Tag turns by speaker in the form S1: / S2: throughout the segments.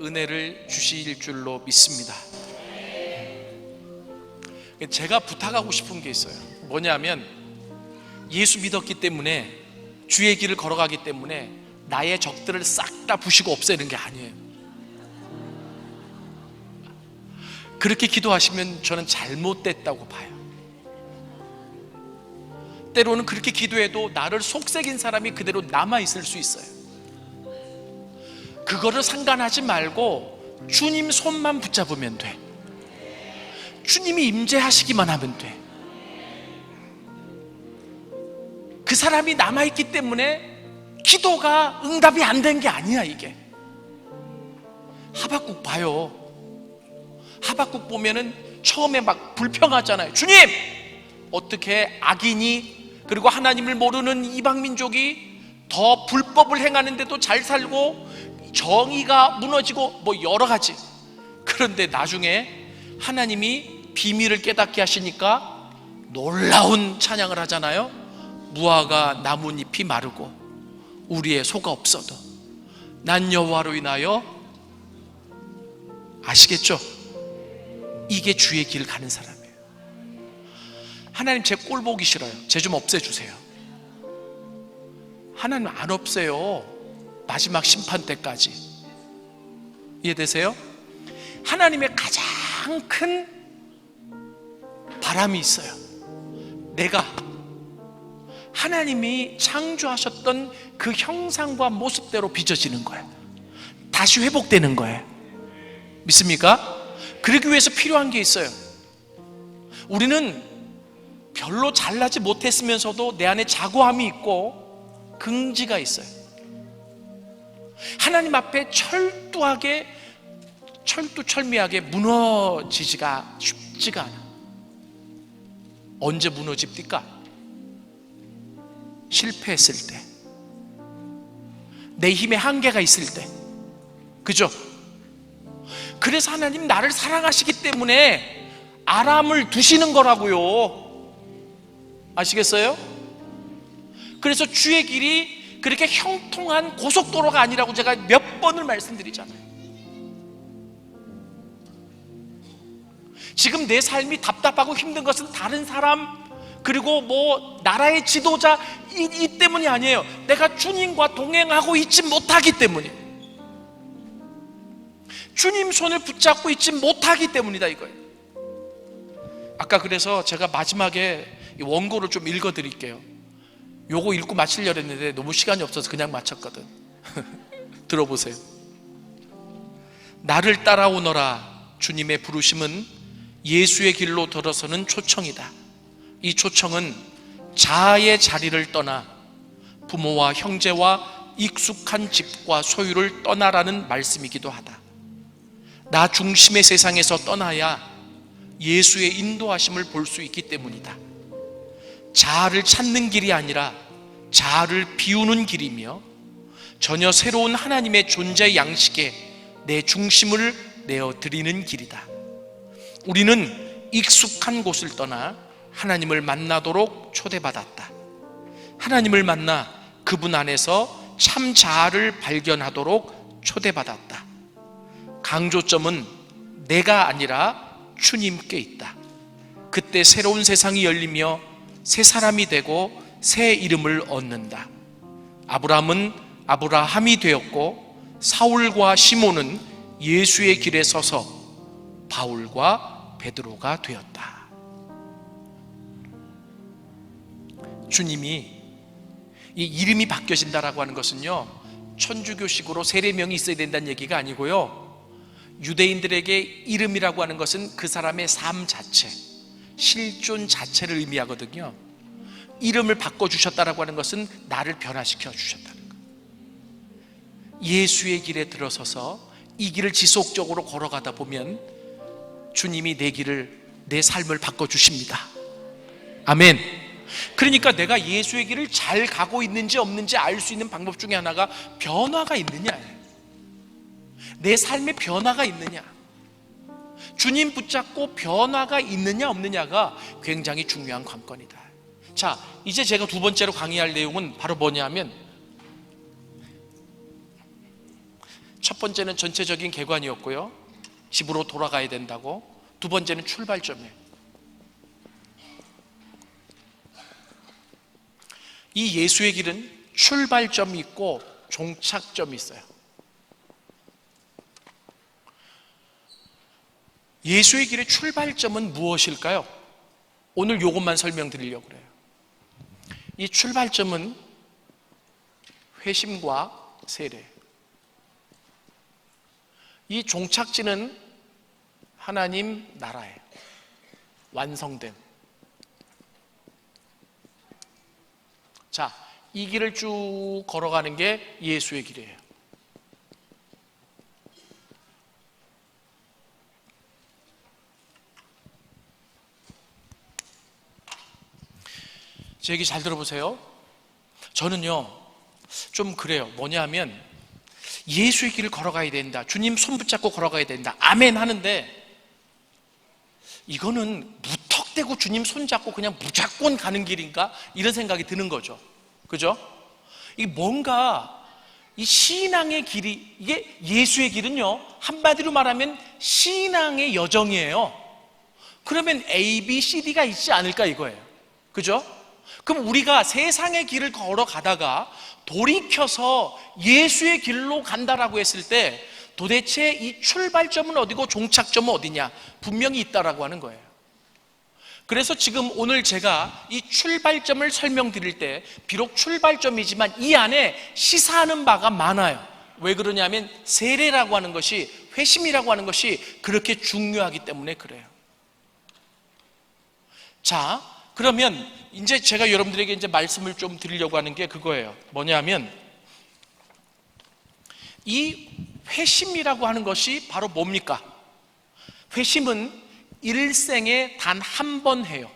S1: 은혜를 주실 줄로 믿습니다. 제가 부탁하고 싶은 게 있어요. 뭐냐면 예수 믿었기 때문에, 주의 길을 걸어가기 때문에 나의 적들을 싹 다 부시고 없애는 게 아니에요. 그렇게 기도하시면 저는 잘못됐다고 봐요. 때로는 그렇게 기도해도 나를 속삭인 사람이 그대로 남아있을 수 있어요. 그거를 상관하지 말고 주님 손만 붙잡으면 돼. 주님이 임재하시기만 하면 돼. 그 사람이 남아있기 때문에 기도가 응답이 안 된 게 아니야. 이게 하박국 봐요. 하박국 보면은 처음에 막 불평하잖아요. 주님, 어떻게 악인이, 그리고 하나님을 모르는 이방민족이 더 불법을 행하는데도 잘 살고 정의가 무너지고 뭐 여러 가지. 그런데 나중에 하나님이 비밀을 깨닫게 하시니까 놀라운 찬양을 하잖아요. 무화과 나뭇잎이 마르고 우리의 소가 없어도 난 여호와로 인하여, 아시겠죠? 이게 주의 길 가는 사람이에요. 하나님, 제 꼴 보기 싫어요. 쟤 좀 없애주세요. 하나님 안 없애요. 마지막 심판 때까지. 이해되세요? 하나님의 가장 큰 바람이 있어요. 내가 하나님이 창조하셨던 그 형상과 모습대로 빚어지는 거예요. 다시 회복되는 거예요. 믿습니까? 그러기 위해서 필요한 게 있어요. 우리는 별로 잘나지 못했으면서도 내 안에 자고함이 있고 긍지가 있어요. 하나님 앞에 철두철미하게 무너지지가 쉽지가 않아. 언제 무너집니까? 실패했을 때, 내 힘의 한계가 있을 때. 그죠? 그래서 하나님 나를 사랑하시기 때문에 아람을 두시는 거라고요. 아시겠어요? 그래서 주의 길이 그렇게 형통한 고속도로가 아니라고 제가 몇 번을 말씀드리잖아요. 지금 내 삶이 답답하고 힘든 것은 다른 사람, 그리고 뭐 나라의 지도자 이 때문이 아니에요. 내가 주님과 동행하고 있지 못하기 때문이에요. 주님 손을 붙잡고 있지 못하기 때문이다, 이거예요. 아까 그래서 제가 마지막에 원고를 좀 읽어드릴게요. 요거 읽고 마치려고 했는데 너무 시간이 없어서 그냥 마쳤거든. 들어보세요. 나를 따라오너라. 주님의 부르심은 예수의 길로 들어서는 초청이다. 이 초청은 자아의 자리를 떠나 부모와 형제와 익숙한 집과 소유를 떠나라는 말씀이기도 하다. 나 중심의 세상에서 떠나야 예수의 인도하심을 볼 수 있기 때문이다. 자아를 찾는 길이 아니라 자아를 비우는 길이며 전혀 새로운 하나님의 존재 양식에 내 중심을 내어드리는 길이다. 우리는 익숙한 곳을 떠나 하나님을 만나도록 초대받았다. 하나님을 만나 그분 안에서 참 자아를 발견하도록 초대받았다. 강조점은 내가 아니라 주님께 있다. 그때 새로운 세상이 열리며 새 사람이 되고 새 이름을 얻는다. 아브라함은 아브라함이 되었고 사울과 시몬은 예수의 길에 서서 바울과 베드로가 되었다. 주님이 이 이름이 바뀌어진다라고 하는 것은요, 천주교식으로 세례명이 있어야 된다는 얘기가 아니고요, 유대인들에게 이름이라고 하는 것은 그 사람의 삶 자체, 실존 자체를 의미하거든요. 이름을 바꿔주셨다라고 하는 것은 나를 변화시켜 주셨다는 거예요. 예수의 길에 들어서서 이 길을 지속적으로 걸어가다 보면 주님이 내 길을, 내 삶을 바꿔주십니다. 아멘. 그러니까 내가 예수의 길을 잘 가고 있는지 없는지 알 수 있는 방법 중에 하나가 변화가 있느냐예요. 내 삶에 변화가 있느냐, 주님 붙잡고 변화가 있느냐 없느냐가 굉장히 중요한 관건이다. 자, 이제 제가 두 번째로 강의할 내용은 바로 뭐냐면 첫 번째는 전체적인 개관이었고요, 집으로 돌아가야 된다고. 두 번째는 출발점이에요. 이 예수의 길은 출발점이 있고 종착점이 있어요. 예수의 길의 출발점은 무엇일까요? 오늘 이것만 설명드리려고 그래요. 이 출발점은 회심과 세례, 이 종착지는 하나님 나라예요. 완성됨. 자, 이 길을 쭉 걸어가는 게 예수의 길이에요. 제 얘기 잘 들어보세요. 저는요 좀 그래요. 뭐냐 하면 예수의 길을 걸어가야 된다, 주님 손 붙잡고 걸어가야 된다, 아멘 하는데 이거는 무턱대고 주님 손 잡고 그냥 무조건 가는 길인가? 이런 생각이 드는 거죠. 그죠? 이게 뭔가 이 신앙의 길이, 이게 예수의 길은요 한마디로 말하면 신앙의 여정이에요. 그러면 A, B, C, D가 있지 않을까 이거예요. 그죠? 그럼 우리가 세상의 길을 걸어가다가 돌이켜서 예수의 길로 간다라고 했을 때 도대체 이 출발점은 어디고 종착점은 어디냐? 분명히 있다라고 하는 거예요. 그래서 지금 오늘 제가 이 출발점을 설명드릴 때 비록 출발점이지만 이 안에 시사하는 바가 많아요. 왜 그러냐면 세례라고 하는 것이, 회심이라고 하는 것이 그렇게 중요하기 때문에 그래요. 자, 그러면 이제 제가 여러분들에게 이제 말씀을 좀 드리려고 하는 게 그거예요. 뭐냐면 이 회심이라고 하는 것이 바로 뭡니까? 회심은 일생에 단 한 번 해요.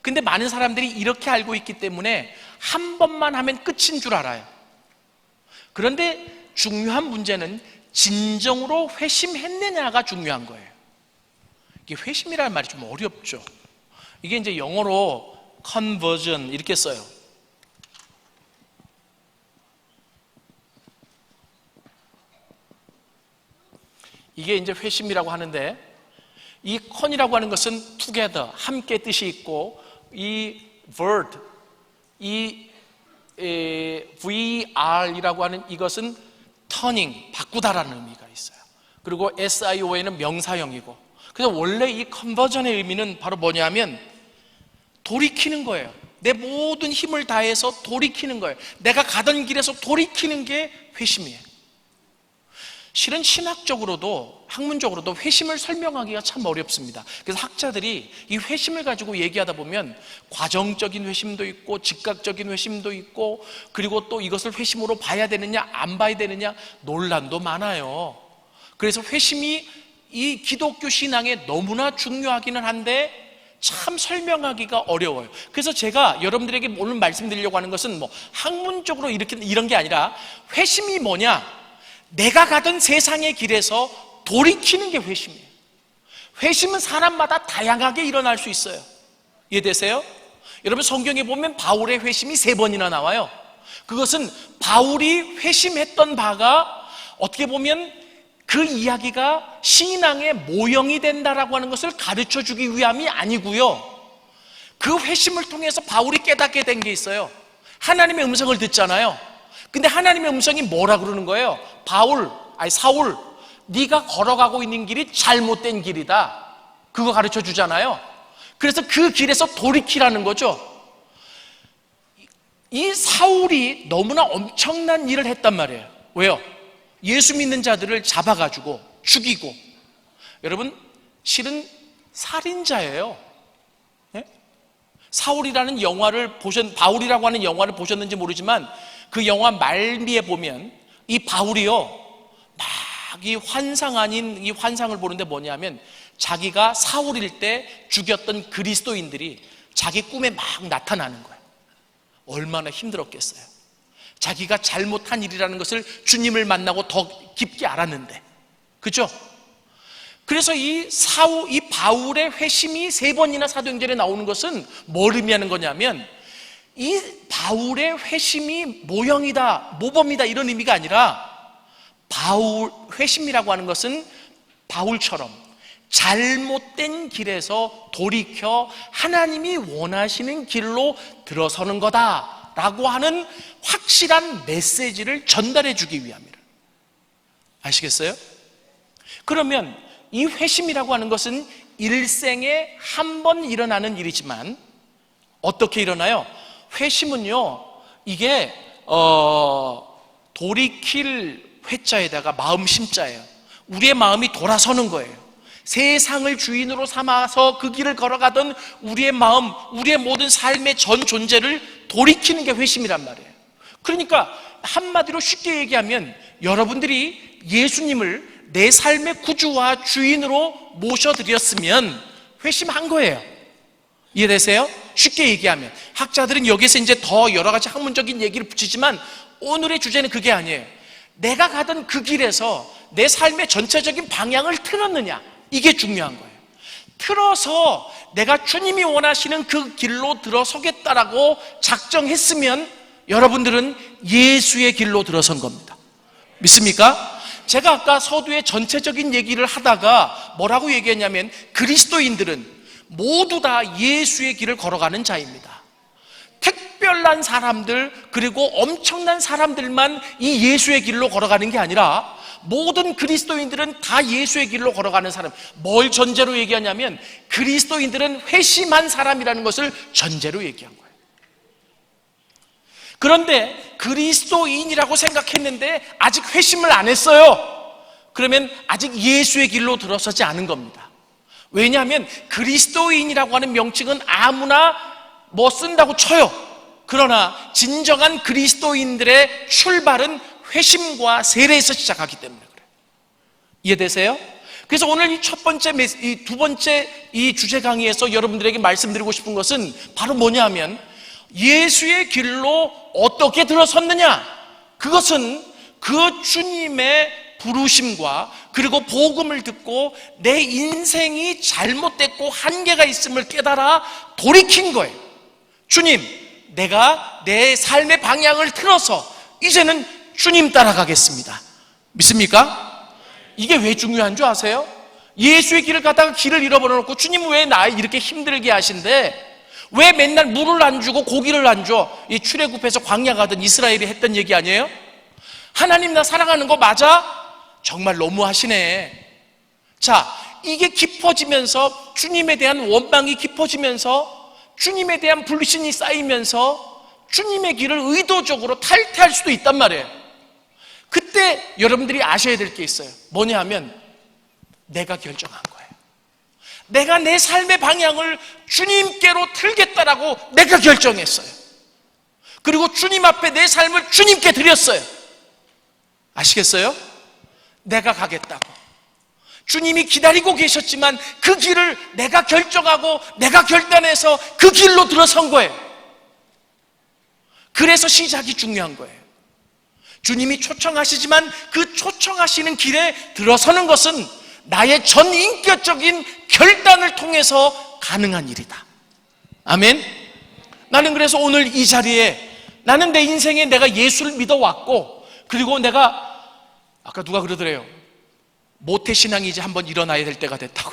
S1: 근데 많은 사람들이 이렇게 알고 있기 때문에 한 번만 하면 끝인 줄 알아요. 그런데 중요한 문제는 진정으로 회심했느냐가 중요한 거예요. 이게 회심이라는 말이 좀 어렵죠. 이게 이제 영어로 conversion 이렇게 써요. 이게 이제 회심이라고 하는데, 이 con이라고 하는 것은 together, 함께 뜻이 있고, 이 word, 이 VR이라고 하는 이것은 turning, 바꾸다라는 의미가 있어요. 그리고 SION은 명사형이고, 그래서 원래 이 컨버전의 의미는 바로 뭐냐면 돌이키는 거예요. 내 모든 힘을 다해서 돌이키는 거예요. 내가 가던 길에서 돌이키는 게 회심이에요. 실은 신학적으로도 학문적으로도 회심을 설명하기가 참 어렵습니다. 그래서 학자들이 이 회심을 가지고 얘기하다 보면 과정적인 회심도 있고 즉각적인 회심도 있고, 그리고 또 이것을 회심으로 봐야 되느냐 안 봐야 되느냐 논란도 많아요. 그래서 회심이 이 기독교 신앙에 너무나 중요하기는 한데 참 설명하기가 어려워요. 그래서 제가 여러분들에게 오늘 말씀드리려고 하는 것은 뭐 학문적으로 이런 게 아니라, 회심이 뭐냐? 내가 가던 세상의 길에서 돌이키는 게 회심이에요. 회심은 사람마다 다양하게 일어날 수 있어요. 이해되세요? 여러분 성경에 보면 바울의 회심이 3번이나 나와요. 그것은 바울이 회심했던 바가 어떻게 보면 그 이야기가 신앙의 모형이 된다라고 하는 것을 가르쳐 주기 위함이 아니고요, 그 회심을 통해서 바울이 깨닫게 된 게 있어요. 하나님의 음성을 듣잖아요. 근데 하나님의 음성이 뭐라 그러는 거예요? 사울, 네가 걸어가고 있는 길이 잘못된 길이다. 그거 가르쳐 주잖아요. 그래서 그 길에서 돌이키라는 거죠. 이 사울이 너무나 엄청난 일을 했단 말이에요. 왜요? 예수 믿는 자들을 잡아가지고 죽이고. 여러분 실은 살인자예요. 네? 바울이라고 하는 영화를 보셨는지 모르지만 그 영화 말미에 보면 이 바울이요 막 이 환상 아닌 이 환상을 보는데 뭐냐면, 자기가 사울일 때 죽였던 그리스도인들이 자기 꿈에 막 나타나는 거예요. 얼마나 힘들었겠어요. 자기가 잘못한 일이라는 것을 주님을 만나고 더 깊게 알았는데, 그죠? 그래서 이 바울의 회심이 3번이나 사도행전에 나오는 것은 뭘 의미하는 거냐면, 이 바울의 회심이 모형이다, 모범이다 이런 의미가 아니라 회심이라고 하는 것은 바울처럼 잘못된 길에서 돌이켜 하나님이 원하시는 길로 들어서는 거다라고 하는 확실한 메시지를 전달해 주기 위함이라. 아시겠어요? 그러면 이 회심이라고 하는 것은 일생에 한 번 일어나는 일이지만 어떻게 일어나요? 회심은요, 이게 돌이킬 회자에다가 마음 심자예요. 우리의 마음이 돌아서는 거예요. 세상을 주인으로 삼아서 그 길을 걸어가던 우리의 마음, 우리의 모든 삶의 전 존재를 돌이키는 게 회심이란 말이에요. 그러니까 한마디로 쉽게 얘기하면 여러분들이 예수님을 내 삶의 구주와 주인으로 모셔드렸으면 회심한 거예요. 이해되세요? 쉽게 얘기하면 학자들은 여기서 이제 더 여러 가지 학문적인 얘기를 붙이지만 오늘의 주제는 그게 아니에요. 내가 가던 그 길에서 내 삶의 전체적인 방향을 틀었느냐, 이게 중요한 거예요. 틀어서 내가 주님이 원하시는 그 길로 들어서겠다라고 작정했으면 여러분들은 예수의 길로 들어선 겁니다. 믿습니까? 제가 아까 서두에 전체적인 얘기를 하다가 뭐라고 얘기했냐면 그리스도인들은 모두 다 예수의 길을 걸어가는 자입니다. 특별한 사람들, 그리고 엄청난 사람들만 이 예수의 길로 걸어가는 게 아니라 모든 그리스도인들은 다 예수의 길로 걸어가는 사람. 뭘 전제로 얘기하냐면 그리스도인들은 회심한 사람이라는 것을 전제로 얘기한 거예요. 그런데 그리스도인이라고 생각했는데 아직 회심을 안 했어요. 그러면 아직 예수의 길로 들어서지 않은 겁니다. 왜냐하면 그리스도인이라고 하는 명칭은 아무나 뭐 쓴다고 쳐요. 그러나 진정한 그리스도인들의 출발은 회심과 세례에서 시작하기 때문에 그래요. 이해되세요? 그래서 오늘 이 첫 번째, 이 두 번째 이 주제 강의에서 여러분들에게 말씀드리고 싶은 것은 바로 뭐냐 하면 예수의 길로 어떻게 들어섰느냐, 그것은 그 주님의 부르심과 그리고 복음을 듣고 내 인생이 잘못됐고 한계가 있음을 깨달아 돌이킨 거예요. 주님, 내가 내 삶의 방향을 틀어서 이제는 주님 따라가겠습니다. 믿습니까? 이게 왜 중요한 줄 아세요? 예수의 길을 가다가 길을 잃어버려놓고 주님은 왜 나 이렇게 힘들게 하신데 왜 맨날 물을 안 주고 고기를 안 줘? 이 출애굽해서 광야 가던 이스라엘이 했던 얘기 아니에요? 하나님 나 사랑하는 거 맞아? 정말 너무하시네. 자, 이게 깊어지면서 주님에 대한 원망이 깊어지면서 주님에 대한 불신이 쌓이면서 주님의 길을 의도적으로 탈퇴할 수도 있단 말이에요. 그때 여러분들이 아셔야 될 게 있어요. 뭐냐 하면 내가 결정한 거예요. 내가 내 삶의 방향을 주님께로 틀겠다라고 내가 결정했어요. 그리고 주님 앞에 내 삶을 주님께 드렸어요. 아시겠어요? 내가 가겠다고. 주님이 기다리고 계셨지만 그 길을 내가 결정하고 내가 결단해서 그 길로 들어선 거예요. 그래서 시작이 중요한 거예요. 주님이 초청하시지만 그 초청하시는 길에 들어서는 것은 나의 전인격적인 결단을 통해서 가능한 일이다. 아멘. 나는 그래서 오늘 이 자리에 나는 내 인생에 내가 예수를 믿어왔고 그리고 내가 아까 누가 그러더래요. 모태신앙이 이제 한번 일어나야 될 때가 됐다고.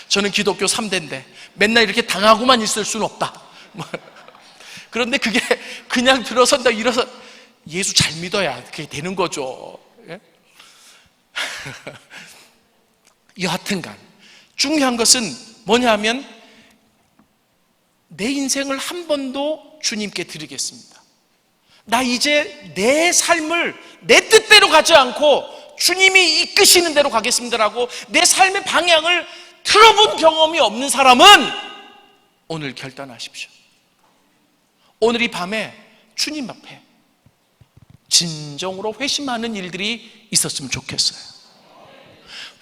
S1: 저는 기독교 3대인데 맨날 이렇게 당하고만 있을 수는 없다. 그런데 그게 그냥 들어선다 일어서 예수 잘 믿어야 그게 되는 거죠. 예? 여하튼간 중요한 것은 뭐냐 하면 내 인생을 한 번도 주님께 드리겠습니다. 나 이제 내 삶을 내 뜻대로 가지 않고 주님이 이끄시는 대로 가겠습니다라고 내 삶의 방향을 틀어본 경험이 없는 사람은 오늘 결단하십시오. 오늘 이 밤에 주님 앞에 진정으로 회심하는 일들이 있었으면 좋겠어요.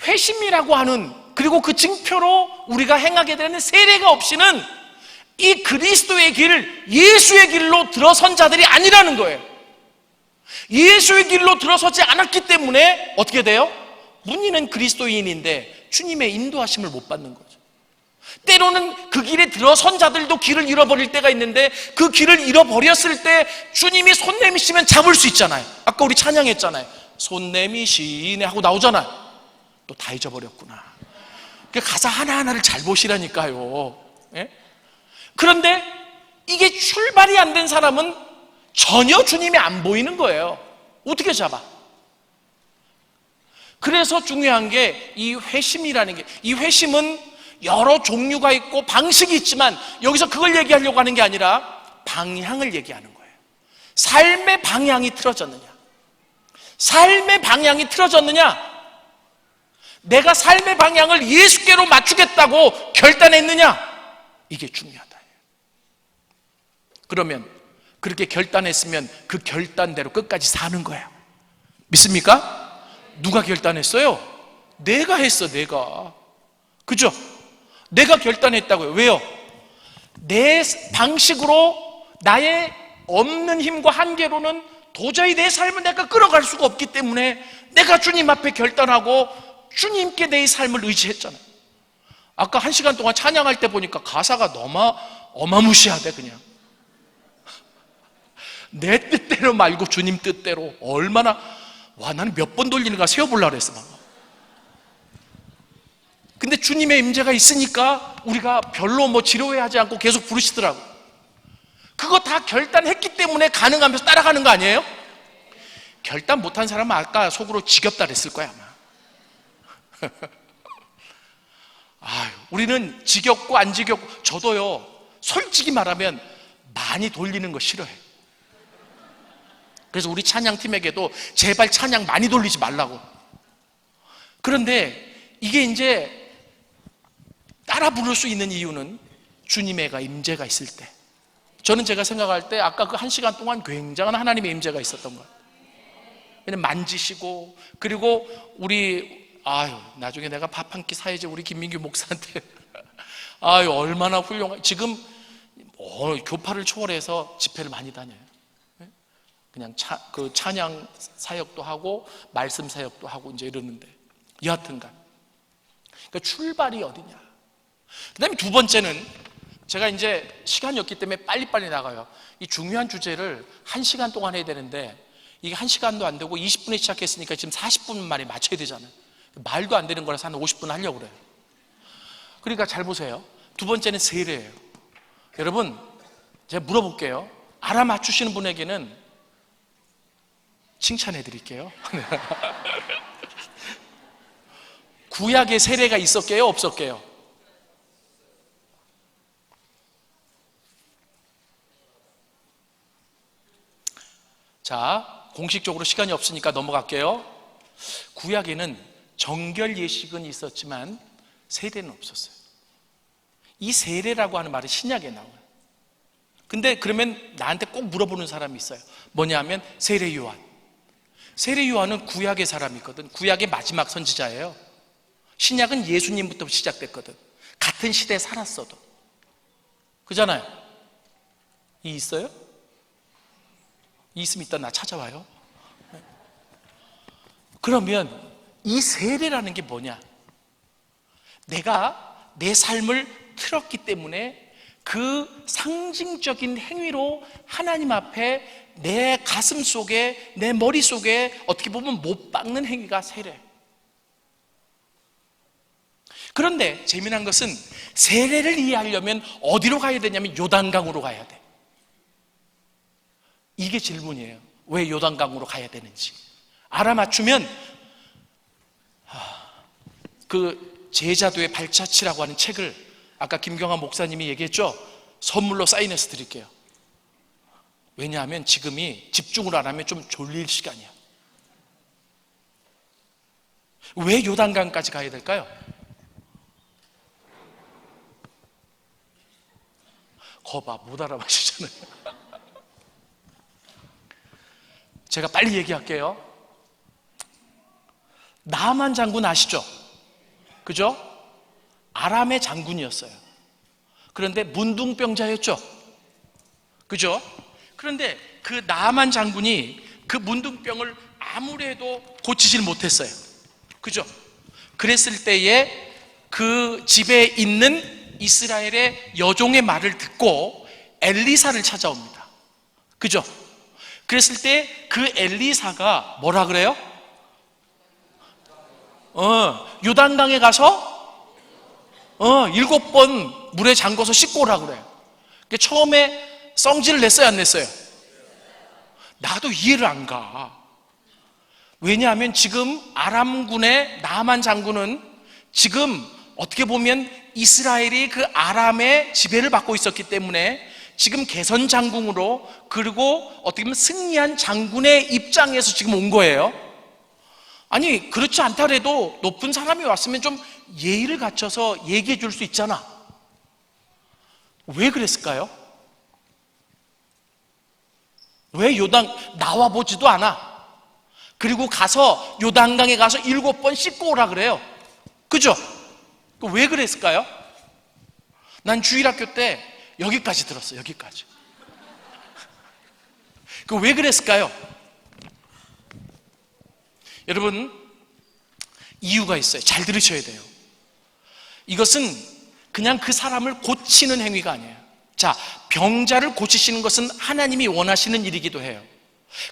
S1: 회심이라고 하는 그리고 그 증표로 우리가 행하게 되는 세례가 없이는 이 그리스도의 길, 예수의 길로 들어선 자들이 아니라는 거예요. 예수의 길로 들어서지 않았기 때문에 어떻게 돼요? 문의는 그리스도인인데 주님의 인도하심을 못 받는 거죠. 때로는 그 길에 들어선 자들도 길을 잃어버릴 때가 있는데, 그 길을 잃어버렸을 때 주님이 손 내미시면 잡을 수 있잖아요. 아까 우리 찬양했잖아요. 손 내미시네 하고 나오잖아요. 또 다 잊어버렸구나. 그 가사 하나하나를 잘 보시라니까요. 예? 그런데 이게 출발이 안 된 사람은 전혀 주님이 안 보이는 거예요. 어떻게 잡아? 그래서 중요한 게 이 회심이라는 게, 이 회심은 여러 종류가 있고 방식이 있지만 여기서 그걸 얘기하려고 하는 게 아니라 방향을 얘기하는 거예요. 삶의 방향이 틀어졌느냐? 삶의 방향이 틀어졌느냐? 내가 삶의 방향을 예수께로 맞추겠다고 결단했느냐? 이게 중요하다. 그러면 그렇게 결단했으면 그 결단대로 끝까지 사는 거야. 믿습니까? 누가 결단했어요? 내가 했어, 내가. 그죠? 내가 결단했다고요. 왜요? 내 방식으로, 나의 없는 힘과 한계로는 도저히 내 삶을 내가 끌어갈 수가 없기 때문에 내가 주님 앞에 결단하고 주님께 내 삶을 의지했잖아요. 아까 1시간 동안 찬양할 때 보니까 가사가 너무 어마무시하대. 그냥 내 뜻대로 말고 주님 뜻대로. 얼마나, 와, 나는 몇 번 돌리는가 세어보려고 그랬어. 근데 주님의 임재가 있으니까 우리가 별로 지루해하지 않고 계속 부르시더라고. 그거 다 결단했기 때문에 가능하면서 따라가는 거 아니에요? 결단 못한 사람은 아까 속으로 지겹다 그랬을 거야 아마. 아유, 우리는 지겹고 안 지겹고, 저도요 솔직히 말하면 많이 돌리는 거 싫어해. 그래서 우리 찬양팀에게도 제발 찬양 많이 돌리지 말라고. 그런데 이게 이제 따라 부를 수 있는 이유는 주님의 임재가 있을 때. 저는 제가 생각할 때 아까 그 1시간 동안 굉장한 하나님의 임재가 있었던 거예요. 그냥 만지시고, 그리고 우리, 나중에 내가 밥 한 끼 사야지 우리 김민규 목사한테. 얼마나 훌륭해. 지금 교파를 초월해서 집회를 많이 다녀요. 그냥 그 찬양 사역도 하고 말씀 사역도 하고 이제 이러는데, 여하튼간 그러니까 출발이 어디냐. 그 다음에 두 번째는, 제가 이제 시간이 없기 때문에 빨리빨리 나가요. 이 중요한 주제를 1시간 동안 해야 되는데 이게 1시간도 안 되고 20분에 시작했으니까 지금 40분 만에 맞춰야 되잖아요. 말도 안 되는 거라서 한 50분 하려고 그래요. 그러니까 잘 보세요. 두 번째는 세례예요. 여러분, 제가 물어볼게요. 알아맞추시는 분에게는 칭찬해 드릴게요. 구약에 세례가 있었게요, 없었게요? 자, 공식적으로 시간이 없으니까 넘어갈게요. 구약에는 정결 예식은 있었지만 세례는 없었어요. 이 세례라고 하는 말이 신약에 나와요. 근데 그러면 나한테 꼭 물어보는 사람이 있어요. 뭐냐면 세례 요한. 세례 요한은 구약의 사람이거든. 구약의 마지막 선지자예요. 신약은 예수님부터 시작됐거든. 같은 시대에 살았어도. 그잖아요. 이 있어요? 이 있으면 이따 나 찾아와요. 그러면 이 세례라는 게 뭐냐? 내가 내 삶을 틀었기 때문에 그 상징적인 행위로 하나님 앞에 내 가슴 속에, 내 머리 속에 어떻게 보면 못 박는 행위가 세례. 그런데 재미난 것은 세례를 이해하려면 어디로 가야 되냐면 요단강으로 가야 돼. 이게 질문이에요. 왜 요단강으로 가야 되는지 알아맞추면, 그 제자도의 발자취라고 하는 책을 아까 김경환 목사님이 얘기했죠. 선물로 사인해서 드릴게요. 왜냐하면 지금이 집중을 안 하면 좀 졸릴 시간이야. 왜 요단강까지 가야 될까요? 거봐, 못 알아보시잖아요. 제가 빨리 얘기할게요. 나만 장군 아시죠? 그죠? 아람의 장군이었어요. 그런데 문둥병자였죠. 그죠? 그런데 그 나만 장군이 그 문둥병을 아무리 해도 고치질 못했어요. 그죠? 그랬을 때에 그 집에 있는 이스라엘의 여종의 말을 듣고 엘리사를 찾아옵니다. 그죠? 그랬을 때 그 엘리사가 뭐라 그래요? 요단강에 가서 7번 물에 잠궈서 씻고 오라 그래요. 처음에 성질을 냈어요, 안 냈어요? 나도 이해를 안 가. 왜냐하면 지금 아람군의 나만 장군은 지금 어떻게 보면 이스라엘이 그 아람의 지배를 받고 있었기 때문에 지금 개선 장군으로, 그리고 어떻게 보면 승리한 장군의 입장에서 지금 온 거예요. 아니, 그렇지 않더라도 높은 사람이 왔으면 좀 예의를 갖춰서 얘기해 줄 수 있잖아. 왜 그랬을까요? 왜 나와 보지도 않아. 그리고 가서 요단강에 가서 7번 씻고 오라 그래요. 그죠? 왜 그랬을까요? 난 주일학교 때 여기까지 들었어, 여기까지. 왜 그랬을까요? 여러분, 이유가 있어요. 잘 들으셔야 돼요. 이것은 그냥 그 사람을 고치는 행위가 아니에요. 자, 병자를 고치시는 것은 하나님이 원하시는 일이기도 해요.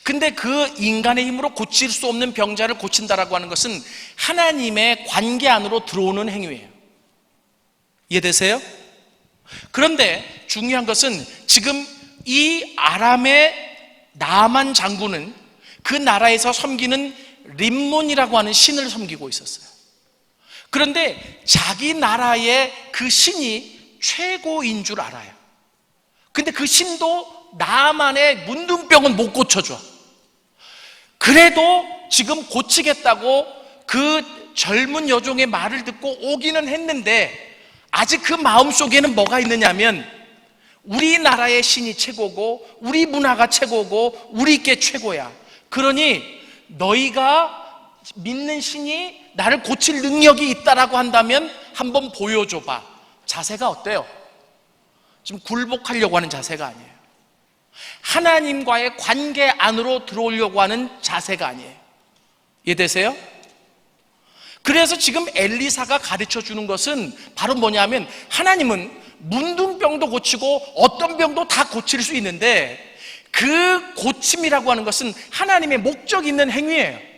S1: 근데 그 인간의 힘으로 고칠 수 없는 병자를 고친다라고 하는 것은 하나님의 관계 안으로 들어오는 행위예요. 이해되세요? 그런데 중요한 것은 지금 이 아람의 나만 장군은 그 나라에서 섬기는 림몬이라고 하는 신을 섬기고 있었어요. 그런데 자기 나라의 그 신이 최고인 줄 알아요. 근데 그 신도 나만의 문둥병은 못 고쳐줘. 그래도 지금 고치겠다고 그 젊은 여종의 말을 듣고 오기는 했는데 아직 그 마음속에는 뭐가 있느냐면 우리나라의 신이 최고고 우리 문화가 최고고 우리께 최고야. 그러니 너희가 믿는 신이 나를 고칠 능력이 있다라고 한다면 한번 보여줘봐. 자세가 어때요? 지금 굴복하려고 하는 자세가 아니에요. 하나님과의 관계 안으로 들어오려고 하는 자세가 아니에요. 이해되세요? 그래서 지금 엘리사가 가르쳐 주는 것은 바로 뭐냐면 하나님은 문둥병도 고치고 어떤 병도 다 고칠 수 있는데 그 고침이라고 하는 것은 하나님의 목적 있는 행위예요.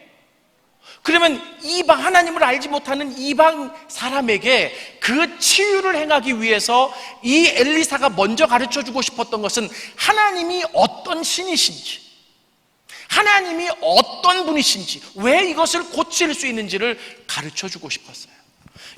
S1: 그러면 이방, 하나님을 알지 못하는 이방 사람에게 그 치유를 행하기 위해서 이 엘리사가 먼저 가르쳐 주고 싶었던 것은 하나님이 어떤 신이신지, 하나님이 어떤 분이신지, 왜 이것을 고칠 수 있는지를 가르쳐 주고 싶었어요.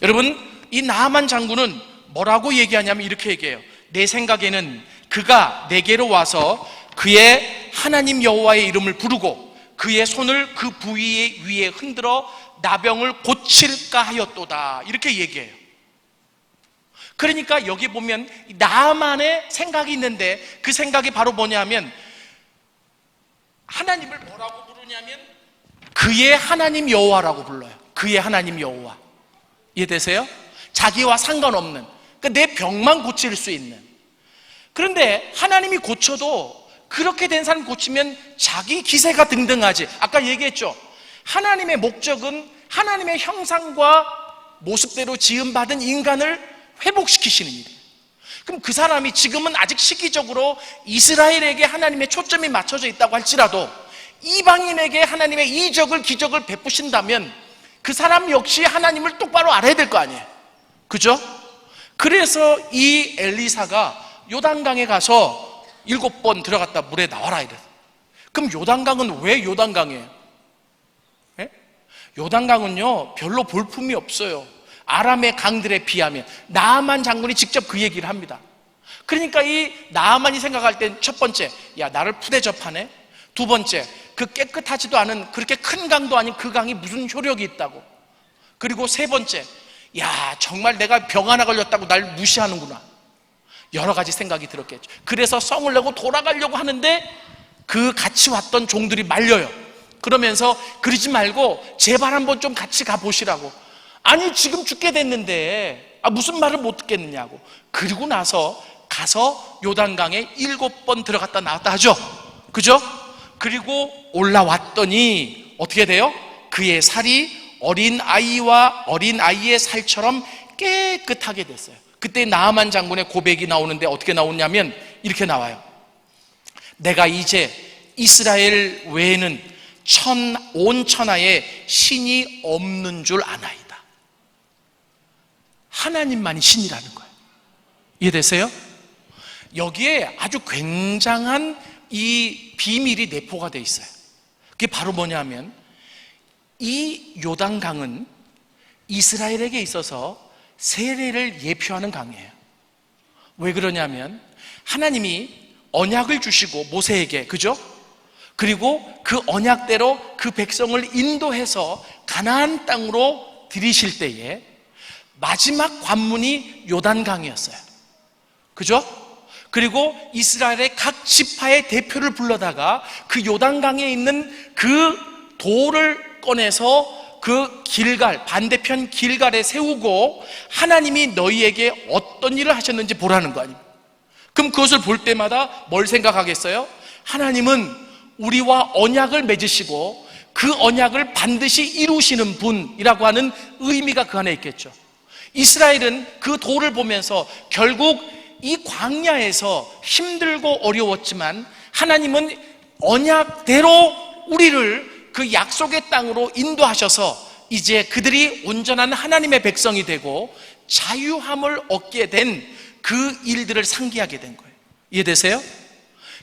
S1: 여러분, 이 나만 장군은 뭐라고 얘기하냐면 이렇게 얘기해요. 내 생각에는 그가 내게로 와서 그의 하나님 여호와의 이름을 부르고 그의 손을 그 부위 위에 흔들어 나병을 고칠까 하였도다, 이렇게 얘기해요. 그러니까 여기 보면 나만의 생각이 있는데 그 생각이 바로 뭐냐면 하나님을 뭐라고 부르냐면 그의 하나님 여호와라고 불러요. 그의 하나님 여호와. 이해되세요? 자기와 상관없는, 그러니까 내 병만 고칠 수 있는. 그런데 하나님이 고쳐도 그렇게 된 사람 고치면 자기 기세가 등등하지. 아까 얘기했죠. 하나님의 목적은 하나님의 형상과 모습대로 지음받은 인간을 회복시키시는 일이에요. 그럼 그 사람이 지금은 아직 시기적으로 이스라엘에게 하나님의 초점이 맞춰져 있다고 할지라도 이방인에게 하나님의 이적을 기적을 베푸신다면 그 사람 역시 하나님을 똑바로 알아야 될 거 아니에요. 그죠? 그래서 이 엘리사가 요단강에 가서 7번 들어갔다 물에 나와라 이래. 그럼 요단강은 왜 요단강이에요? 예? 요단강은요 별로 볼품이 없어요. 아람의 강들에 비하면. 나아만 장군이 직접 그 얘기를 합니다. 그러니까 이 나아만이 생각할 땐 첫 번째, 야 나를 푸대접하네. 두 번째, 그 깨끗하지도 않은 그렇게 큰 강도 아닌 그 강이 무슨 효력이 있다고. 그리고 세 번째, 야 정말 내가 병 하나 걸렸다고 날 무시하는구나. 여러 가지 생각이 들었겠죠. 그래서 성을 내고 돌아가려고 하는데 그 같이 왔던 종들이 말려요. 그러면서 그러지 말고 제발 한번 좀 같이 가보시라고. 아니 지금 죽게 됐는데 무슨 말을 못 듣겠느냐고. 그리고 나서 가서 요단강에 7번 들어갔다 나왔다 하죠. 그죠? 그리고 올라왔더니 어떻게 돼요? 그의 살이 어린 아이와 어린 아이의 살처럼 깨끗하게 됐어요. 그때 나아만 장군의 고백이 나오는데 어떻게 나오냐면 이렇게 나와요. 내가 이제 이스라엘 외에는 온 천하에 신이 없는 줄 아나이다. 하나님만이 신이라는 거예요. 이해되세요? 여기에 아주 굉장한 이 비밀이 내포가 되어 있어요. 그게 바로 뭐냐면 이 요단강은 이스라엘에게 있어서 세례를 예표하는 강이에요. 왜 그러냐면 하나님이 언약을 주시고 모세에게, 그죠? 그리고 그 언약대로 그 백성을 인도해서 가나안 땅으로 들이실 때에 마지막 관문이 요단강이었어요. 그죠? 그리고 이스라엘의 각 지파의 대표를 불러다가 그 요단강에 있는 그 돌을 꺼내서 그 길갈, 반대편 길갈에 세우고 하나님이 너희에게 어떤 일을 하셨는지 보라는 거 아닙니까? 그럼 그것을 볼 때마다 뭘 생각하겠어요? 하나님은 우리와 언약을 맺으시고 그 언약을 반드시 이루시는 분이라고 하는 의미가 그 안에 있겠죠. 이스라엘은 그 돌을 보면서 결국 이 광야에서 힘들고 어려웠지만 하나님은 언약대로 우리를 그 약속의 땅으로 인도하셔서 이제 그들이 온전한 하나님의 백성이 되고 자유함을 얻게 된 그 일들을 상기하게 된 거예요. 이해되세요?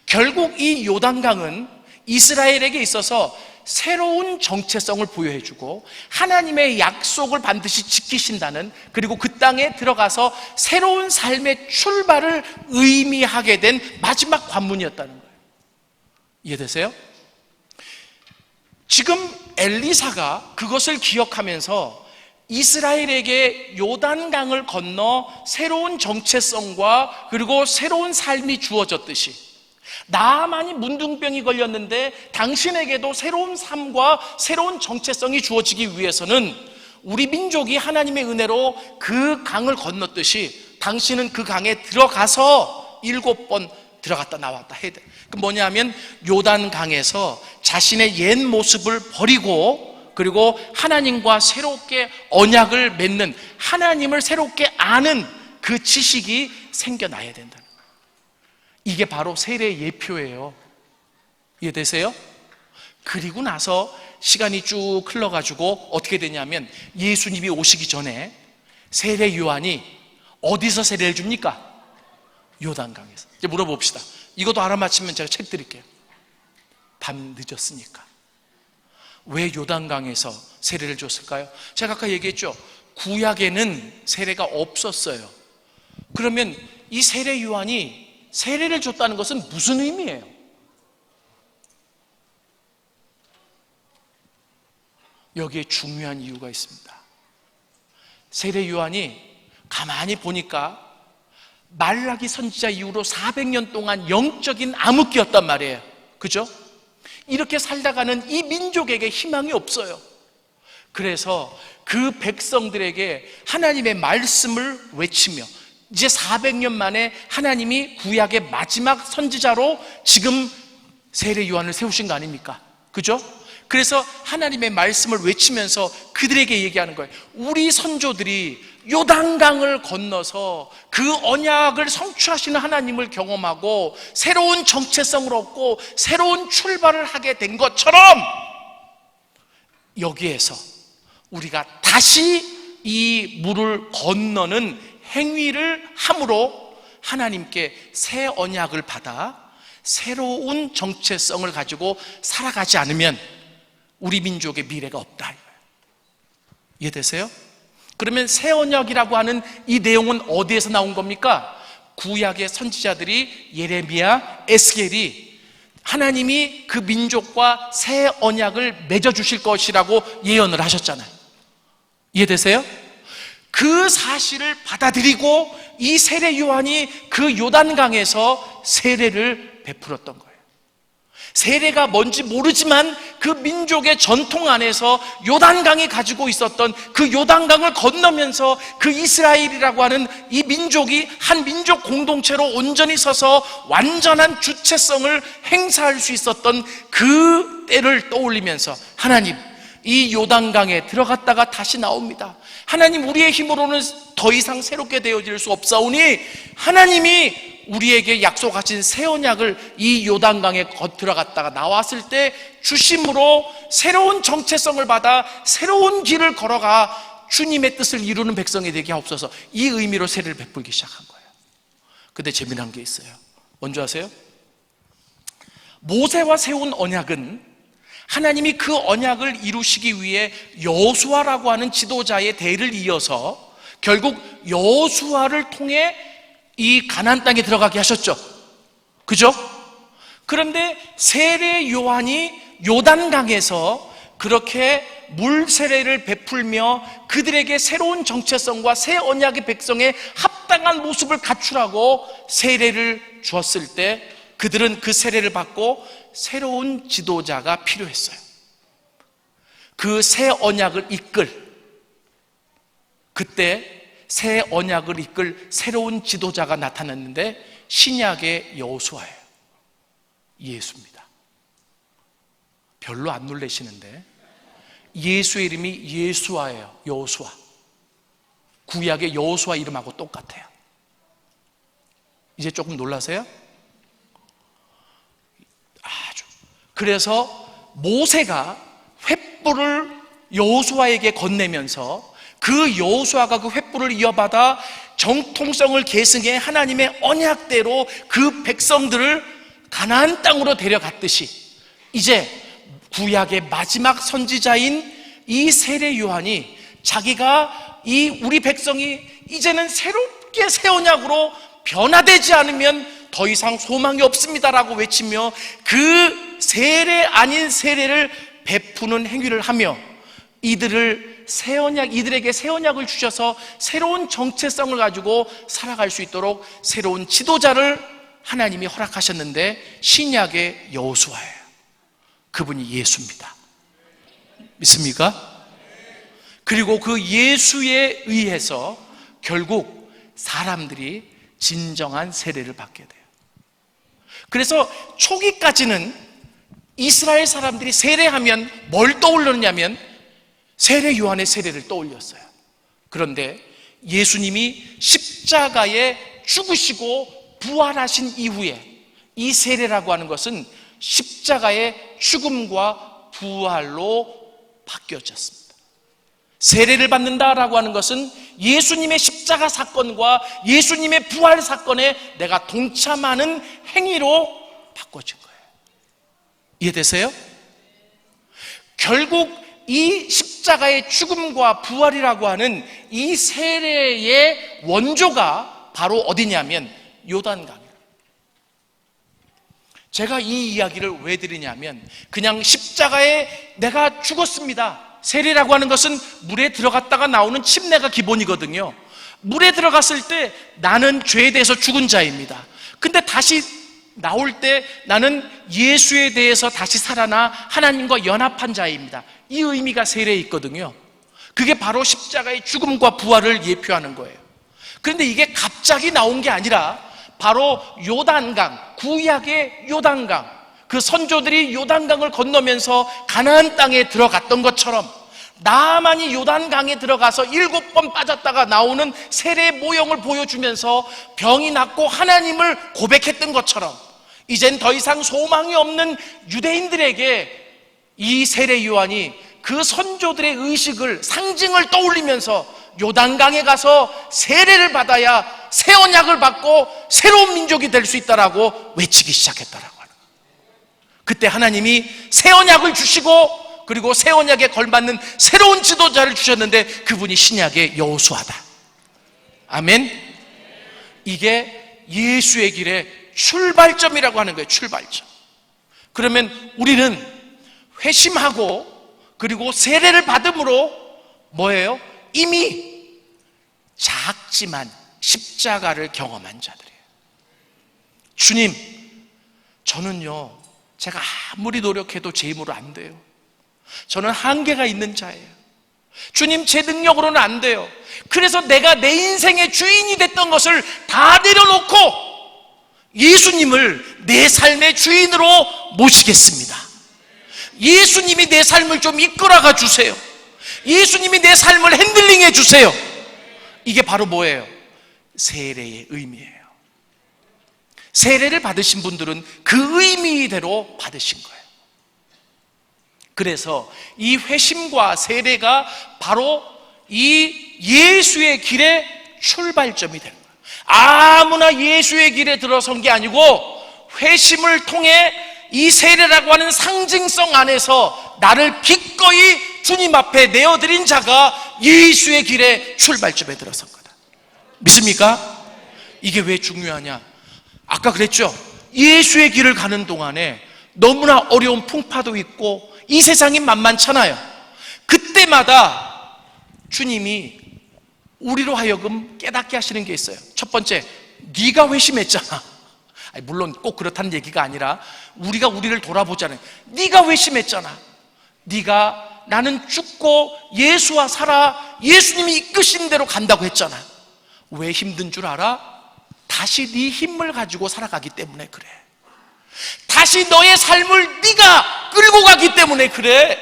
S1: 결국 이 요단강은 이스라엘에게 있어서 새로운 정체성을 부여해주고 하나님의 약속을 반드시 지키신다는, 그리고 그 땅에 들어가서 새로운 삶의 출발을 의미하게 된 마지막 관문이었다는 거예요. 이해되세요? 지금 엘리사가 그것을 기억하면서 이스라엘에게 요단강을 건너 새로운 정체성과 그리고 새로운 삶이 주어졌듯이 나아만이 문둥병이 걸렸는데 당신에게도 새로운 삶과 새로운 정체성이 주어지기 위해서는 우리 민족이 하나님의 은혜로 그 강을 건넜듯이 당신은 그 강에 들어가서 7번 들어갔다 나왔다 해야 돼. 그 뭐냐면 요단강에서 자신의 옛 모습을 버리고 그리고 하나님과 새롭게 언약을 맺는, 하나님을 새롭게 아는 그 지식이 생겨나야 된다는 거예요. 이게 바로 세례 예표예요. 이해되세요? 그리고 나서 시간이 쭉 흘러가지고 어떻게 되냐면 예수님이 오시기 전에 세례 요한이 어디서 세례를 줍니까? 요단강에서. 이제 물어봅시다. 이것도 알아맞히면 제가 책 드릴게요. 밤 늦었으니까. 왜 요단강에서 세례를 줬을까요? 제가 아까 얘기했죠. 구약에는 세례가 없었어요. 그러면 이 세례 요한이 세례를 줬다는 것은 무슨 의미예요? 여기에 중요한 이유가 있습니다. 세례 요한이 가만히 보니까 말라기 선지자 이후로 400년 동안 영적인 암흑기였단 말이에요. 그죠? 이렇게 살다가는 이 민족에게 희망이 없어요. 그래서 그 백성들에게 하나님의 말씀을 외치며 이제 400년 만에 하나님이 구약의 마지막 선지자로 지금 세례 요한을 세우신 거 아닙니까? 그죠? 그래서 하나님의 말씀을 외치면서 그들에게 얘기하는 거예요. 우리 선조들이 요단강을 건너서 그 언약을 성취하시는 하나님을 경험하고 새로운 정체성을 얻고 새로운 출발을 하게 된 것처럼 여기에서 우리가 다시 이 물을 건너는 행위를 함으로 하나님께 새 언약을 받아 새로운 정체성을 가지고 살아가지 않으면 우리 민족의 미래가 없다. 이해되세요? 그러면 새 언약이라고 하는 이 내용은 어디에서 나온 겁니까? 구약의 선지자들이 예레미야, 에스겔이 하나님이 그 민족과 새 언약을 맺어주실 것이라고 예언을 하셨잖아요. 이해되세요? 그 사실을 받아들이고 이 세례 요한이 그 요단강에서 세례를 베풀었던 거예요. 세례가 뭔지 모르지만 그 민족의 전통 안에서 요단강이 가지고 있었던 그 요단강을 건너면서 그 이스라엘이라고 하는 이 민족이 한 민족 공동체로 온전히 서서 완전한 주체성을 행사할 수 있었던 그 때를 떠올리면서 하나님, 이 요단강에 들어갔다가 다시 나옵니다. 하나님, 우리의 힘으로는 더 이상 새롭게 되어질 수 없사오니 하나님이 우리에게 약속하신 새 언약을 이 요단강에 들어갔다가 나왔을 때 주심으로 새로운 정체성을 받아 새로운 길을 걸어가 주님의 뜻을 이루는 백성이 되게 하옵소서. 이 의미로 세례를 베풀기 시작한 거예요. 근데 재미난 게 있어요. 뭔지 아세요? 모세와 세운 언약은 하나님이 그 언약을 이루시기 위해 여호수아라고 하는 지도자의 대를 이어서 결국 여호수아를 통해 이 가나안 땅에 들어가게 하셨죠. 그죠? 그런데 세례 요한이 요단강에서 그렇게 물 세례를 베풀며 그들에게 새로운 정체성과 새 언약의 백성의 합당한 모습을 갖추라고 세례를 주었을 때 그들은 그 세례를 받고 새로운 지도자가 필요했어요. 그 새 언약을 그때 새 언약을 이끌 새로운 지도자가 나타났는데 신약의 여호수아예요. 예수입니다. 별로 안 놀라시는데 예수의 이름이 예수아예요. 여호수아. 구약의 여호수아 이름하고 똑같아요. 이제 조금 놀라세요? 아주. 그래서 모세가 횃불을 여호수아에게 건네면서 그 여호수아가 그 횃불을 이어받아 정통성을 계승해 하나님의 언약대로 그 백성들을 가나안 땅으로 데려갔듯이 이제 구약의 마지막 선지자인 이 세례 요한이 자기가 이 우리 백성이 이제는 새롭게 새 언약으로 변화되지 않으면 더 이상 소망이 없습니다라고 외치며 그 세례 아닌 세례를 베푸는 행위를 하며 이들에게 새 언약을 주셔서 새로운 정체성을 가지고 살아갈 수 있도록 새로운 지도자를 하나님이 허락하셨는데 신약의 여호수아예요. 그분이 예수입니다. 믿습니까? 그리고 그 예수에 의해서 결국 사람들이 진정한 세례를 받게 돼요. 그래서 초기까지는 이스라엘 사람들이 세례하면 뭘 떠올렸냐면 세례 요한의 세례를 떠올렸어요. 그런데 예수님이 십자가에 죽으시고 부활하신 이후에 이 세례라고 하는 것은 십자가의 죽음과 부활로 바뀌어졌습니다. 세례를 받는다라고 하는 것은 예수님의 십자가 사건과 예수님의 부활 사건에 내가 동참하는 행위로 바꿔진 거예요. 이해되세요? 결국 이 십자가의 죽음과 부활이라고 하는 이 세례의 원조가 바로 어디냐면 요단강이에요. 제가 이 이야기를 왜 드리냐면 그냥 십자가에 내가 죽었습니다. 세례라고 하는 것은 물에 들어갔다가 나오는 침례가 기본이거든요. 물에 들어갔을 때 나는 죄에 대해서 죽은 자입니다. 근데 다시 나올 때 나는 예수에 대해서 다시 살아나 하나님과 연합한 자입니다. 이 의미가 세례에 있거든요. 그게 바로 십자가의 죽음과 부활을 예표하는 거예요. 그런데 이게 갑자기 나온 게 아니라 바로 요단강, 구약의 요단강, 그 선조들이 요단강을 건너면서 가나안 땅에 들어갔던 것처럼 나만이 요단강에 들어가서 7번 빠졌다가 나오는 세례 모형을 보여주면서 병이 낫고 하나님을 고백했던 것처럼 이젠 더 이상 소망이 없는 유대인들에게 이 세례 요한이 그 선조들의 의식을, 상징을 떠올리면서 요단강에 가서 세례를 받아야 새 언약을 받고 새로운 민족이 될 수 있다라고 외치기 시작했다라고 하는 거예요. 그때 하나님이 새 언약을 주시고 그리고 새 언약에 걸맞는 새로운 지도자를 주셨는데 그분이 신약의 여호수아다. 아멘. 이게 예수의 길의 출발점이라고 하는 거예요. 출발점. 그러면 우리는 회심하고 그리고 세례를 받음으로 뭐예요? 이미 작지만 십자가를 경험한 자들이에요. 주님, 저는요 제가 아무리 노력해도 제 힘으로 안 돼요. 저는 한계가 있는 자예요. 주님, 제 능력으로는 안 돼요. 그래서 내가 내 인생의 주인이 됐던 것을 다 내려놓고 예수님을 내 삶의 주인으로 모시겠습니다. 예수님이 내 삶을 좀 이끌어가 주세요. 예수님이 내 삶을 핸들링해 주세요. 이게 바로 뭐예요? 세례의 의미예요. 세례를 받으신 분들은 그 의미대로 받으신 거예요. 그래서 이 회심과 세례가 바로 이 예수의 길의 출발점이 되는 거예요. 아무나 예수의 길에 들어선 게 아니고 회심을 통해 이 세례라고 하는 상징성 안에서 나를 기꺼이 주님 앞에 내어드린 자가 예수의 길의 출발점에 들어선 거다. 믿습니까? 이게 왜 중요하냐? 아까 그랬죠? 예수의 길을 가는 동안에 너무나 어려운 풍파도 있고 이 세상이 만만찮아요. 그때마다 주님이 우리로 하여금 깨닫게 하시는 게 있어요. 첫 번째, 네가 회심했잖아. 물론 꼭 그렇다는 얘기가 아니라 우리가 우리를 돌아보잖아요. 네가 회심했잖아. 네가 나는 죽고 예수와 살아, 예수님이 이끄신 대로 간다고 했잖아. 왜 힘든 줄 알아? 다시 네 힘을 가지고 살아가기 때문에 그래. 다시 너의 삶을 네가 끌고 가기 때문에 그래.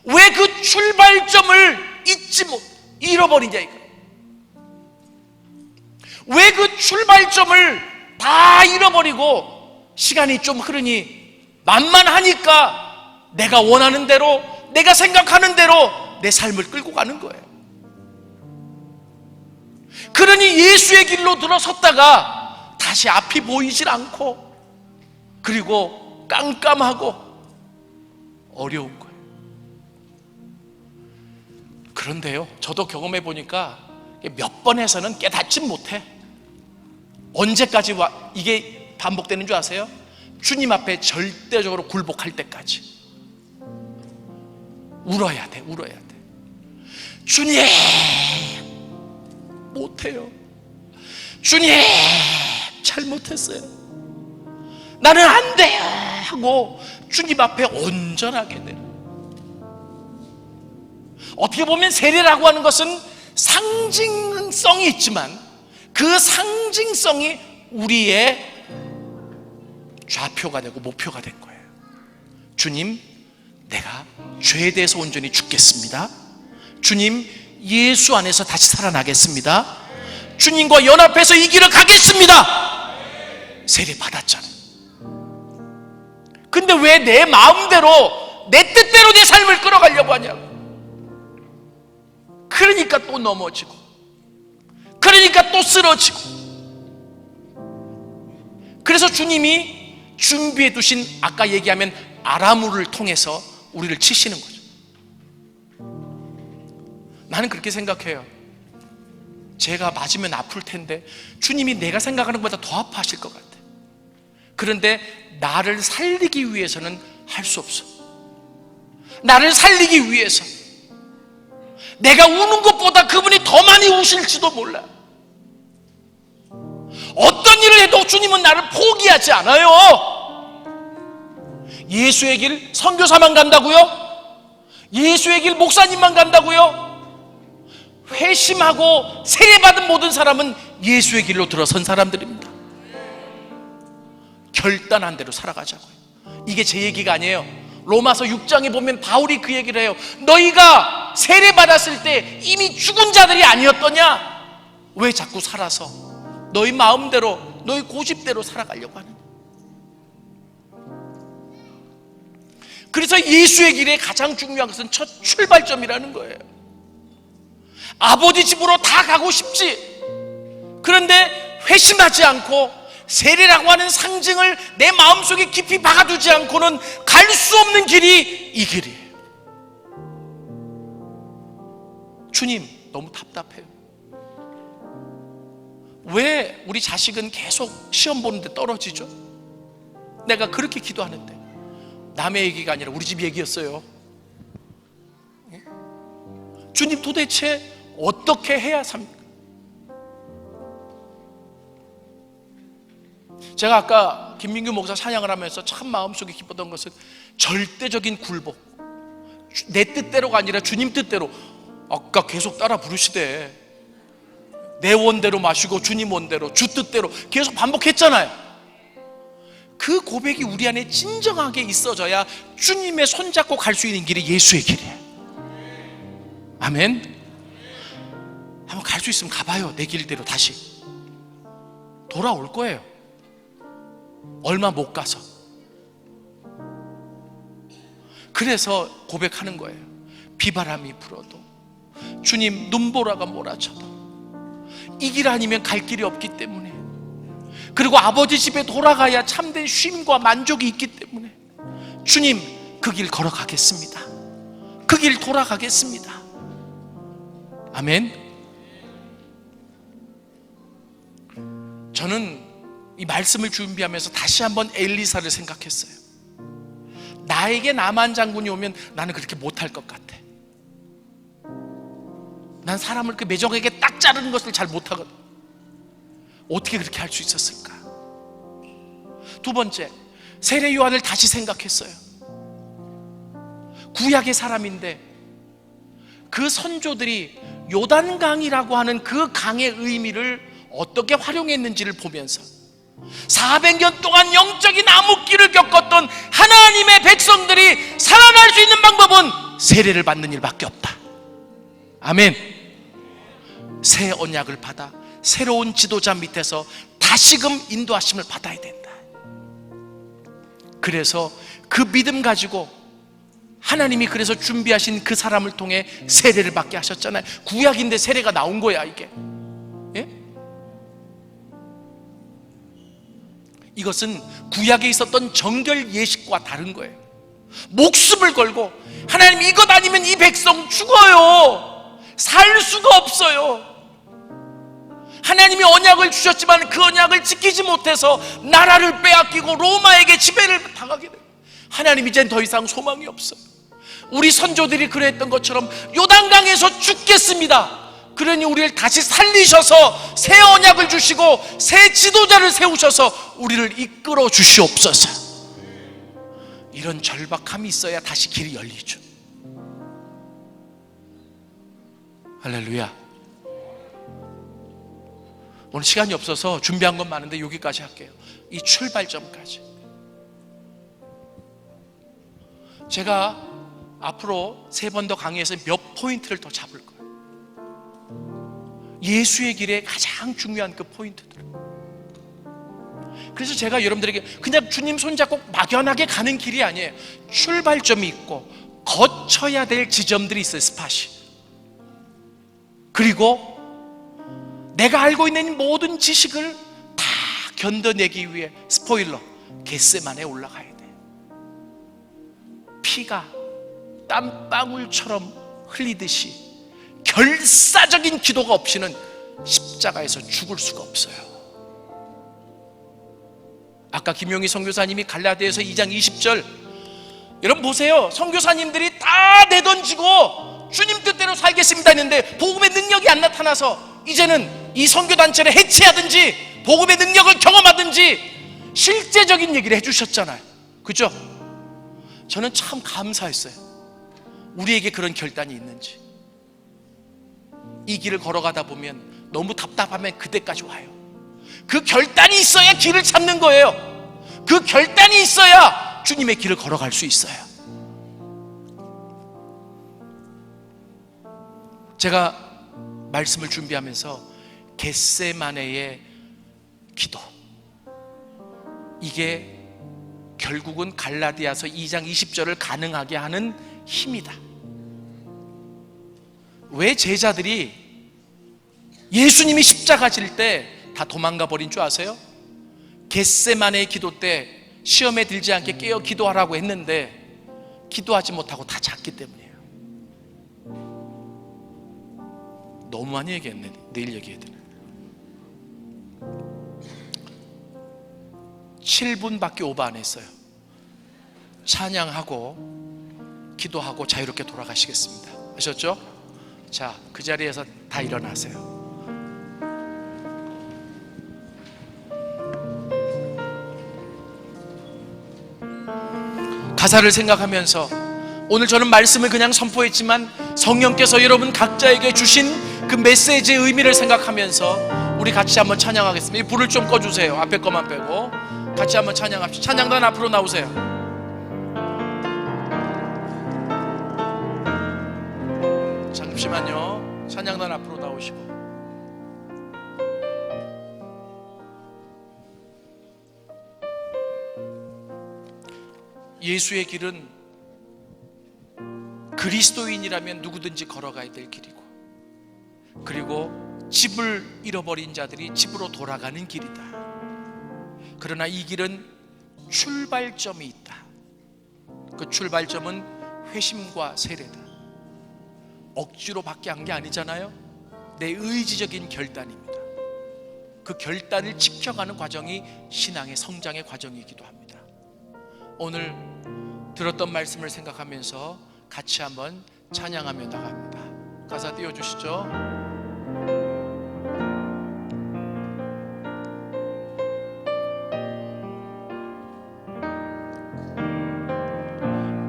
S1: 왜 그 출발점을 잃어버리냐 이거. 왜 그 출발점을 다 잃어버리고 시간이 좀 흐르니 만만하니까 내가 원하는 대로, 내가 생각하는 대로 내 삶을 끌고 가는 거예요. 그러니 예수의 길로 들어섰다가 다시 앞이 보이질 않고, 그리고 깜깜하고 어려운 거예요. 그런데요, 저도 경험해 보니까 몇 번 해서는 깨닫지 못해. 언제까지 이게 반복되는 줄 아세요? 주님 앞에 절대적으로 굴복할 때까지 울어야 돼. 주님, 못해요. 주님, 잘못했어요. 나는 안 돼요 하고 주님 앞에 온전하게 돼. 어떻게 보면 세례라고 하는 것은 상징성이 있지만 그 상징성이 우리의 좌표가 되고 목표가 된 거예요. 주님, 내가 죄에 대해서 온전히 죽겠습니다. 주님, 예수 안에서 다시 살아나겠습니다. 주님과 연합해서 이 길을 가겠습니다. 세례 받았잖아요. 근데 왜 내 마음대로, 내 뜻대로 내 삶을 끌어가려고 하냐고. 그러니까 또 넘어지고, 그러니까 또 쓰러지고. 그래서 주님이 준비해 두신, 아까 얘기하면 아라무를 통해서 우리를 치시는 거죠. 나는 그렇게 생각해요. 제가 맞으면 아플 텐데 주님이 내가 생각하는 것보다 더 아파하실 것 같아. 그런데 나를 살리기 위해서는 할 수 없어. 나를 살리기 위해서 내가 우는 것보다 그분이 더 많이 우실지도 몰라. 어떤 일을 해도 주님은 나를 포기하지 않아요. 예수의 길 선교사만 간다고요? 예수의 길 목사님만 간다고요? 회심하고 세례받은 모든 사람은 예수의 길로 들어선 사람들입니다. 결단한 대로 살아가자고요. 이게 제 얘기가 아니에요. 로마서 6장에 보면 바울이 그 얘기를 해요. 너희가 세례받았을 때 이미 죽은 자들이 아니었더냐? 왜 자꾸 살아서 너희 마음대로, 너희 고집대로 살아가려고 하느냐? 그래서 예수의 길에 가장 중요한 것은 첫 출발점이라는 거예요. 아버지 집으로 다 가고 싶지. 그런데 회심하지 않고 세례라고 하는 상징을 내 마음속에 깊이 박아두지 않고는 갈 수 없는 길이 이 길이에요. 주님, 너무 답답해요. 왜 우리 자식은 계속 시험 보는데 떨어지죠? 내가 그렇게 기도하는데. 남의 얘기가 아니라 우리 집 얘기였어요. 주님, 도대체 어떻게 해야 삽니까? 제가 아까 김민규 목사 찬양을 하면서 참 마음속에 기뻤던 것은 절대적인 굴복, 내 뜻대로가 아니라 주님 뜻대로. 아까 계속 따라 부르시대. 내 원대로 마시고 주님 원대로, 주 뜻대로 계속 반복했잖아요. 그 고백이 우리 안에 진정하게 있어져야 주님의 손잡고 갈 수 있는 길이 예수의 길이에요. 아멘. 한번 갈 수 있으면 가봐요. 내 길대로 다시 돌아올 거예요. 얼마 못 가서. 그래서 고백하는 거예요. 비바람이 불어도, 주님 눈보라가 몰아쳐도 이 길 아니면 갈 길이 없기 때문에, 그리고 아버지 집에 돌아가야 참된 쉼과 만족이 있기 때문에 주님 그 길 걸어가겠습니다. 그 길 돌아가겠습니다. 아멘. 저는 이 말씀을 준비하면서 다시 한번 엘리사를 생각했어요. 나에게 나만 장군이 오면 나는 그렇게 못할 것 같아. 난 사람을 그 매정하게 딱 자르는 것을 잘 못하거든. 어떻게 그렇게 할 수 있었을까? 두 번째, 세례 요한을 다시 생각했어요. 구약의 사람인데 그 선조들이 요단강이라고 하는 그 강의 의미를 어떻게 활용했는지를 보면서 400년 동안 영적인 암흑기를 겪었던 하나님의 백성들이 살아날 수 있는 방법은 세례를 받는 일밖에 없다. 아멘. 새 언약을 받아 새로운 지도자 밑에서 다시금 인도하심을 받아야 된다. 그래서 그 믿음 가지고 하나님이 그래서 준비하신 그 사람을 통해 세례를 받게 하셨잖아요. 구약인데 세례가 나온 거야 이게. 예? 이것은 구약에 있었던 정결 예식과 다른 거예요. 목숨을 걸고 하나님 이것 아니면 이 백성 죽어요. 살 수가 없어요. 하나님이 언약을 주셨지만 그 언약을 지키지 못해서 나라를 빼앗기고 로마에게 지배를 당하게 돼요. 하나님 이젠 더 이상 소망이 없어요. 우리 선조들이 그랬던 것처럼 요단강에서 죽겠습니다. 그러니 우리를 다시 살리셔서 새 언약을 주시고 새 지도자를 세우셔서 우리를 이끌어 주시옵소서. 이런 절박함이 있어야 다시 길이 열리죠. 할렐루야. 오늘 시간이 없어서 준비한 건 많은데 여기까지 할게요. 이 출발점까지. 제가 앞으로 3번 더 강의해서 몇 포인트를 더 잡을 거예요. 예수의 길에 가장 중요한 그 포인트들. 그래서 제가 여러분들에게 그냥 주님 손잡고 막연하게 가는 길이 아니에요. 출발점이 있고 거쳐야 될 지점들이 있어요. 스팟이. 그리고 내가 알고 있는 모든 지식을 다 견뎌내기 위해 스포일러, 겟세마네에 올라가야 돼. 피가 땀방울처럼 흘리듯이 결사적인 기도가 없이는 십자가에서 죽을 수가 없어요. 아까 김용희 선교사님이 갈라디아서 2장 20절, 여러분 보세요. 선교사님들이 다 내던지고 주님 뜻대로 살겠습니다 했는데 복음의 능력이 안 나타나서 이제는 이 선교단체를 해체하든지 복음의 능력을 경험하든지 실제적인 얘기를 해주셨잖아요. 그죠? 저는 참 감사했어요. 우리에게 그런 결단이 있는지. 이 길을 걸어가다 보면 너무 답답하면 그때까지 와요. 그 결단이 있어야 길을 찾는 거예요. 그 결단이 있어야 주님의 길을 걸어갈 수 있어요. 제가 말씀을 준비하면서 겟세마네의 기도, 이게 결국은 갈라디아서 2장 20절을 가능하게 하는 힘이다. 왜 제자들이 예수님이 십자가 질 때 다 도망가 버린 줄 아세요? 겟세마네의 기도 때 시험에 들지 않게 깨어 기도하라고 했는데 기도하지 못하고 다 잤기 때문이에요. 너무 많이 얘기했네. 내일 얘기해야 되네. 7분밖에 오버 안 했어요. 찬양하고 기도하고 자유롭게 돌아가시겠습니다. 아셨죠? 자, 그 자리에서 다 일어나세요. 가사를 생각하면서 오늘 저는 말씀을 그냥 선포했지만 성령께서 여러분 각자에게 주신 그 메시지의 의미를 생각하면서 우리 같이 한번 찬양하겠습니다. 이 불을 좀 꺼주세요. 앞에 거만 빼고 같이 한번 찬양합시다. 찬양단 앞으로 나오세요. 잠시만요. 찬양단 앞으로 나오시고. 예수의 길은 그리스도인이라면 누구든지 걸어가야 될 길이고, 그리고 집을 잃어버린 자들이 집으로 돌아가는 길이다. 그러나 이 길은 출발점이 있다. 그 출발점은 회심과 세례다. 억지로 밖에 한 게 아니잖아요. 내 의지적인 결단입니다. 그 결단을 지켜가는 과정이 신앙의 성장의 과정이기도 합니다. 오늘 들었던 말씀을 생각하면서 같이 한번 찬양하며 나갑니다. 가사 띄워주시죠.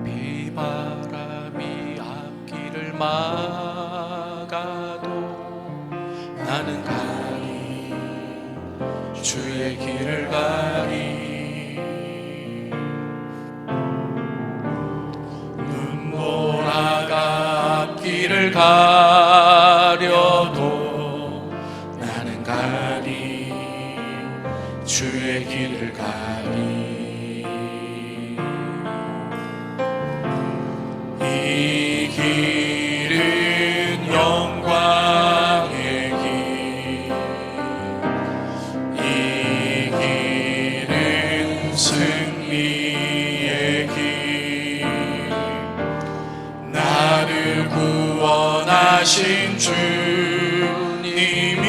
S1: 비바람이 앞길을 막아도 나는 가리, 주의 길을 가리. 눈보라가 앞길을 가려도 나는 가리, 주의 길을 가리. 이 길은 영광의 길, 이 길은 승리의 길. 나를 구원하신 주님이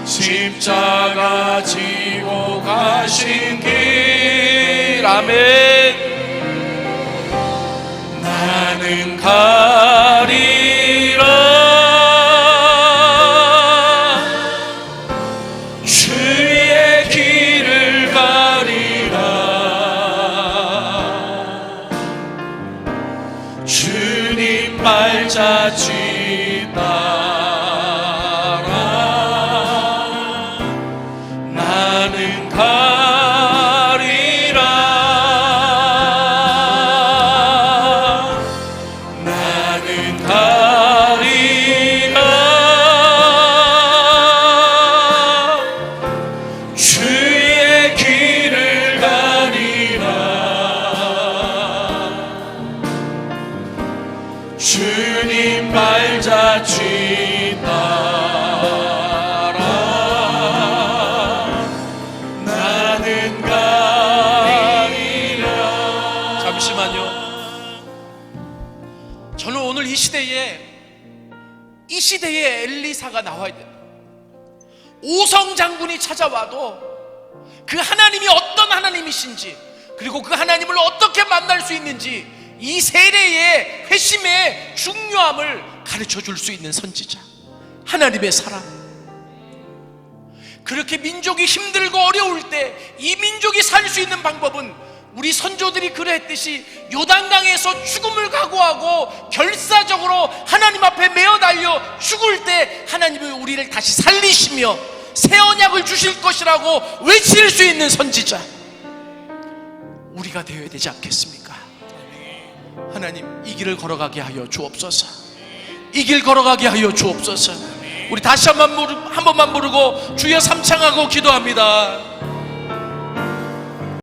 S1: 십자가 지고 가신 길. 아멘. 나는 가리라, 주의 길을 가리라. 주님 발자취 따라 나는 주님 발자취 따라 나는 가리라. 잠시만요. 저는 오늘 이 시대에 엘리사가 나와야 돼요. 오성 장군이 찾아와도 그 하나님이 어떤 하나님이신지, 그리고 그 하나님을 어떻게 만날 수 있는지, 이 세례의 회심의 중요함을 가르쳐 줄 수 있는 선지자, 하나님의 사람. 그렇게 민족이 힘들고 어려울 때 이 민족이 살 수 있는 방법은 우리 선조들이 그랬듯이 요단강에서 죽음을 각오하고 결사적으로 하나님 앞에 메어 달려 죽을 때 하나님이 우리를 다시 살리시며 새 언약을 주실 것이라고 외칠 수 있는 선지자, 우리가 되어야 되지 않겠습니까? 하나님, 이 길을 걸어가게 하여 주옵소서. 이 길 걸어가게 하여 주옵소서. 우리 다시 한 번만 부르고 주여 삼창하고 기도합니다.